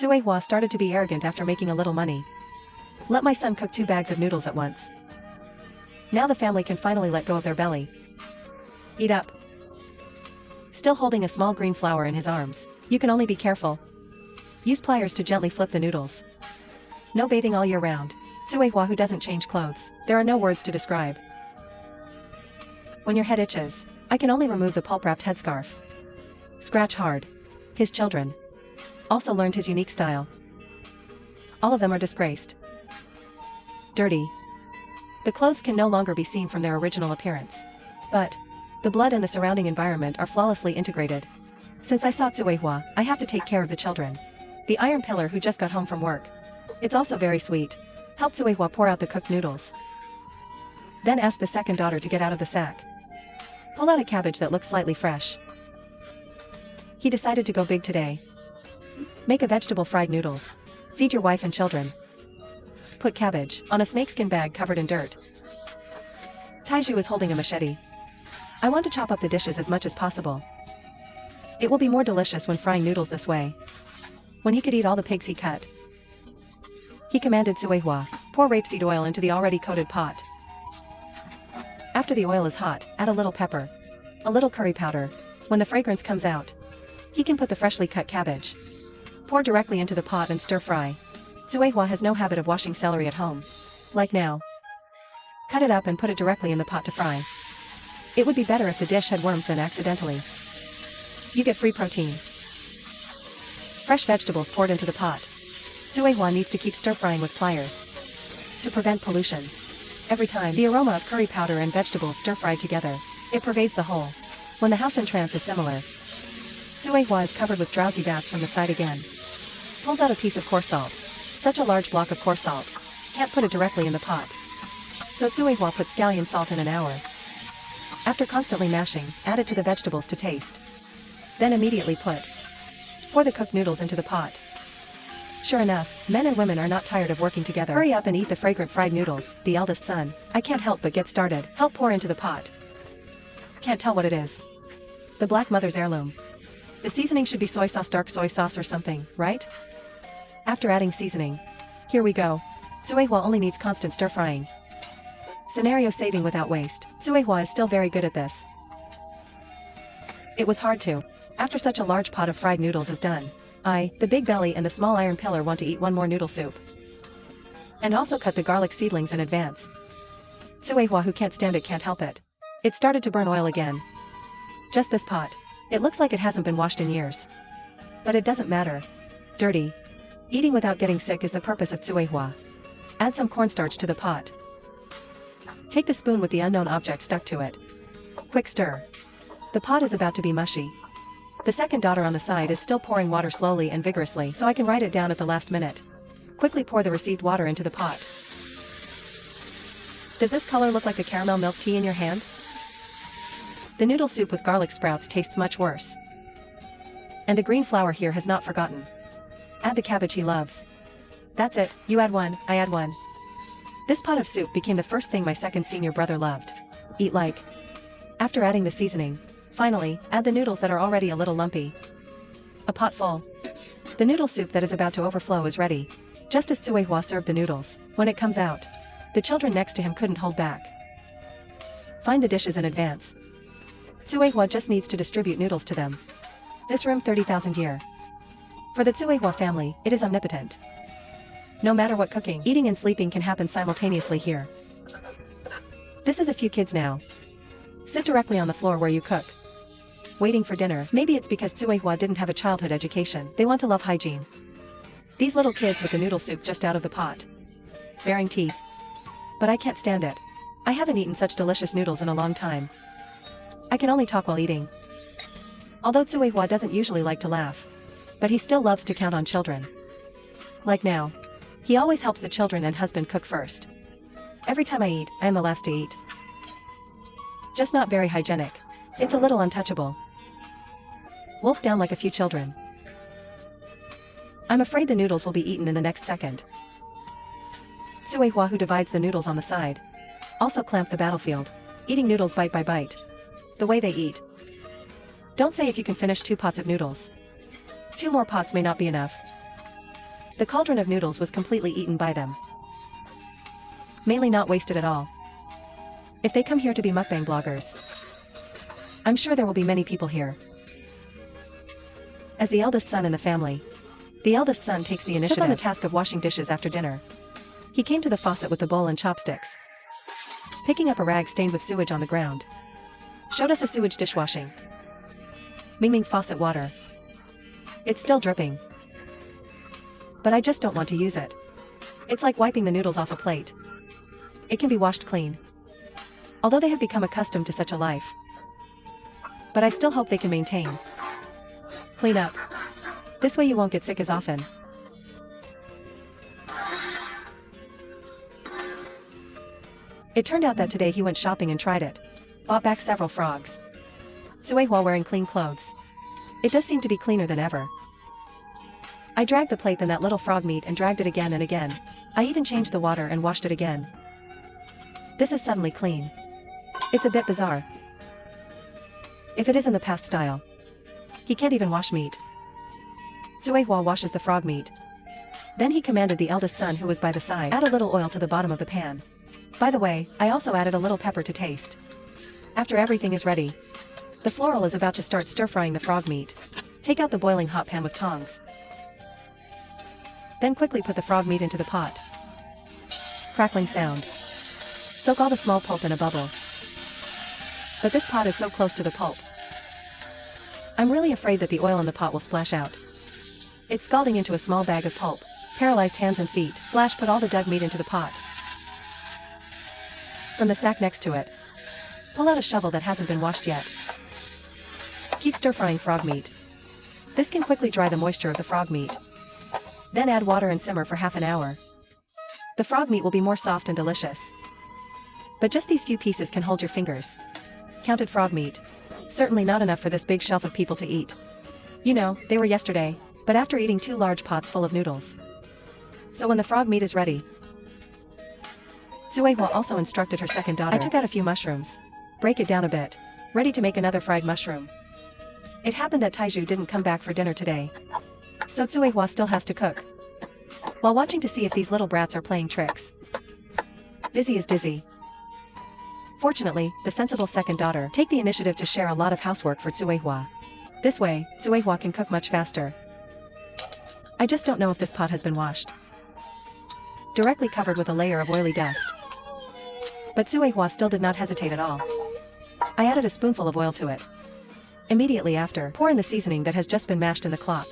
Cui Hua started to be arrogant after making a little money. Let my son cook 2 bags of noodles at once. Now the family can finally let go of their belly. Eat up. Still holding a small green flower in his arms, you can only be careful. Use pliers to gently flip the noodles. No bathing all year round. Cui Hua who doesn't change clothes, there are no words to describe. When your head itches, I can only remove the pulp-wrapped headscarf. Scratch hard. His children also learned his unique style. All of them are disgraced. Dirty. The clothes can no longer be seen from their original appearance. But the blood and the surrounding environment are flawlessly integrated. Since I saw Cui Hua, I have to take care of the children. The iron pillar who just got home from work. It's also very sweet. Help Cui Hua pour out the cooked noodles. Then ask the second daughter to get out of the sack. Pull out a cabbage that looks slightly fresh. He decided to go big today. Make a vegetable fried noodles. Feed your wife and children. Put cabbage on a snakeskin bag covered in dirt. Taiju is holding a machete. I want to chop up the dishes as much as possible. It will be more delicious when frying noodles this way. When he could eat all the pigs he cut, he commanded Cui Hua, pour rapeseed oil into the already coated pot. After the oil is hot, add a little pepper. A little curry powder. When the fragrance comes out, he can put the freshly cut cabbage. Pour directly into the pot and stir fry. Cui Hua has no habit of washing celery at home. Like now. Cut it up and put it directly in the pot to fry. It would be better if the dish had worms than accidentally. You get free protein. Fresh vegetables poured into the pot. Cui Hua needs to keep stir-frying with pliers to prevent pollution. Every time the aroma of curry powder and vegetables stir-fried together, it pervades the whole. When the house in trance is similar, Cui Hua is covered with drowsy bats from the side again. Pulls out a piece of coarse salt. Such a large block of coarse salt. Can't put it directly in the pot. So Cui Hua puts scallion salt in an hour. After constantly mashing, add it to the vegetables to taste. Then immediately pour the cooked noodles into the pot. Sure enough, men and women are not tired of working together. Hurry up and eat the fragrant fried noodles, the eldest son. I can't help but get started. Help pour into the pot. Can't tell what it is. The black mother's heirloom. The seasoning should be soy sauce, dark soy sauce or something, right? After adding seasoning. Here we go. Cui Hua only needs constant stir-frying. Scenario saving without waste. Cui Hua is still very good at this. It was hard to. After such a large pot of fried noodles is done, the big belly and the small iron pillar want to eat one more noodle soup. And also cut the garlic seedlings in advance. Cui Hua who can't stand it can't help it. It started to burn oil again. Just this pot. It looks like it hasn't been washed in years. But it doesn't matter. Dirty. Eating without getting sick is the purpose of Cui Hua. Add some cornstarch to the pot. Take the spoon with the unknown object stuck to it. Quick stir. The pot is about to be mushy. The second daughter on the side is still pouring water slowly and vigorously so I can write it down at the last minute. Quickly pour the received water into the pot. Does this color look like the caramel milk tea in your hand? The noodle soup with garlic sprouts tastes much worse. And the green flower here has not forgotten. Add the cabbage he loves. That's it, you add one, I add one. This pot of soup became the first thing my second senior brother loved. Eat like. After adding the seasoning, finally, add the noodles that are already a little lumpy. A pot full. The noodle soup that is about to overflow is ready. Just as Cui Hua served the noodles, when it comes out, the children next to him couldn't hold back. Find the dishes in advance. Cui Hua just needs to distribute noodles to them. This room 30,000 year. For the Cui Hua family, it is omnipotent. No matter what cooking, eating and sleeping can happen simultaneously here. This is a few kids now. Sit directly on the floor where you cook. Waiting for dinner. Maybe it's because Cui Hua didn't have a childhood education. They want to love hygiene. These little kids with the noodle soup just out of the pot. Baring teeth. But I can't stand it. I haven't eaten such delicious noodles in a long time. I can only talk while eating. Although Cui Hua doesn't usually like to laugh. But he still loves to count on children. Like now. He always helps the children and husband cook first. Every time I eat, I am the last to eat. Just not very hygienic. It's a little untouchable. Wolf down like a few children. I'm afraid the noodles will be eaten in the next second. Cui Hua who divides the noodles on the side. Also clamp the battlefield. Eating noodles bite by bite. The way they eat. Don't say if you can finish 2 pots of noodles. 2 more pots may not be enough. The cauldron of noodles was completely eaten by them. Mainly not wasted at all. If they come here to be mukbang bloggers, I'm sure there will be many people here. As the eldest son in the family, the eldest son takes the initiative. Took on the task of washing dishes after dinner. He came to the faucet with the bowl and chopsticks. Picking up a rag stained with sewage on the ground. Showed us a sewage dishwashing. Mingming faucet water. It's still dripping. But I just don't want to use it. It's like wiping the noodles off a plate. It can be washed clean. Although they have become accustomed to such a life. But I still hope they can maintain. Clean up. This way you won't get sick as often. It turned out that today he went shopping and tried it. Bought back several frogs. Cui Hua wearing clean clothes. It does seem to be cleaner than ever. I dragged the plate then that little frog meat and dragged it again and again. I even changed the water and washed it again. This is suddenly clean. It's a bit bizarre. If it is in the past style. He can't even wash meat. Cui Hua washes the frog meat. Then he commanded the eldest son who was by the side, add a little oil to the bottom of the pan. By the way, I also added a little pepper to taste. After everything is ready, the floral is about to start stir-frying the frog meat. Take out the boiling hot pan with tongs. Then quickly put the frog meat into the pot. Crackling sound. Soak all the small pulp in a bubble. But this pot is so close to the pulp. I'm really afraid that the oil in the pot will splash out. It's scalding into a small bag of pulp. Paralyzed hands and feet. Splash, put all the dug meat into the pot. From the sack next to it, pull out a shovel that hasn't been washed yet. Keep stir-frying frog meat. This can quickly dry the moisture of the frog meat. Then add water and simmer for half an hour. The frog meat will be more soft and delicious. But just these few pieces can hold your fingers. Counted frog meat. Certainly not enough for this big shelf of people to eat. You know, they were yesterday, but after eating 2 large pots full of noodles. So when the frog meat is ready, Cui Hua also instructed her second daughter. I took out a few mushrooms. Break it down a bit. Ready to make another fried mushroom. It happened that Taiju didn't come back for dinner today. So Cui Hua still has to cook. While watching to see if these little brats are playing tricks. Busy is dizzy. Fortunately, the sensible second daughter take the initiative to share a lot of housework for Cui Hua. This way, Cui Hua can cook much faster. I just don't know if this pot has been washed. Directly covered with a layer of oily dust. But Cui Hua still did not hesitate at all. I added a spoonful of oil to it. Immediately after, pour in the seasoning that has just been mashed in the clock.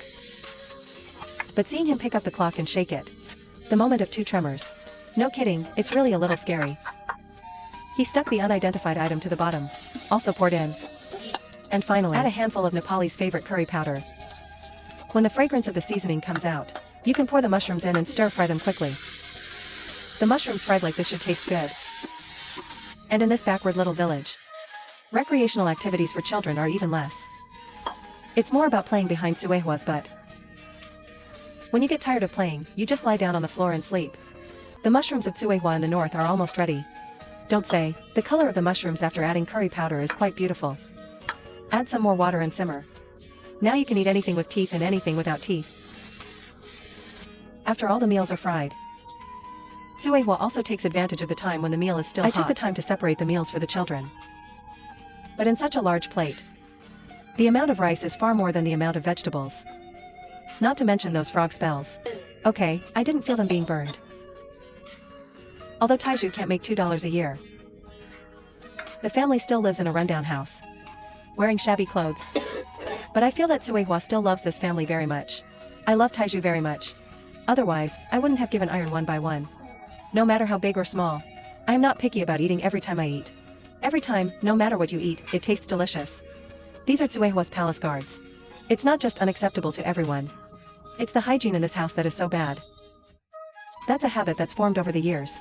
But seeing him pick up the clock and shake it. The moment of 2 tremors. No kidding, it's really a little scary. He stuck the unidentified item to the bottom. Also poured in. And finally, add a handful of Nepalese favorite curry powder. When the fragrance of the seasoning comes out, you can pour the mushrooms in and stir-fry them quickly. The mushrooms fried like this should taste good. And in this backward little village, recreational activities for children are even less. It's more about playing behind Cui Hua's butt. When you get tired of playing, you just lie down on the floor and sleep. The mushrooms of Cui Hua in the north are almost ready. Don't say, the color of the mushrooms after adding curry powder is quite beautiful. Add some more water and simmer. Now you can eat anything with teeth and anything without teeth. After all the meals are fried, Cui Hua also takes advantage of the time when the meal is still hot. I took the time to separate the meals for the children. But in such a large plate, the amount of rice is far more than the amount of vegetables. Not to mention those frog spells. Okay, I didn't feel them being burned. Although Taiju can't make $2 a year. The family still lives in a rundown house. Wearing shabby clothes. But I feel that Cui Hua still loves this family very much. I love Taiju very much. Otherwise, I wouldn't have given iron one by one. No matter how big or small. I am not picky about eating every time I eat. Every time, no matter what you eat, it tastes delicious. These are Cui Hua's palace guards. It's not just unacceptable to everyone. It's the hygiene in this house that is so bad. That's a habit that's formed over the years.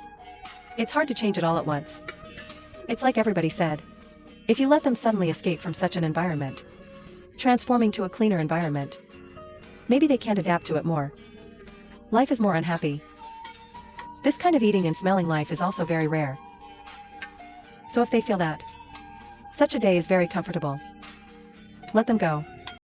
It's hard to change it all at once. It's like everybody said. If you let them suddenly escape from such an environment, transforming to a cleaner environment, maybe they can't adapt to it more. Life is more unhappy. This kind of eating and smelling life is also very rare. So if they feel that such a day is very comfortable, let them go.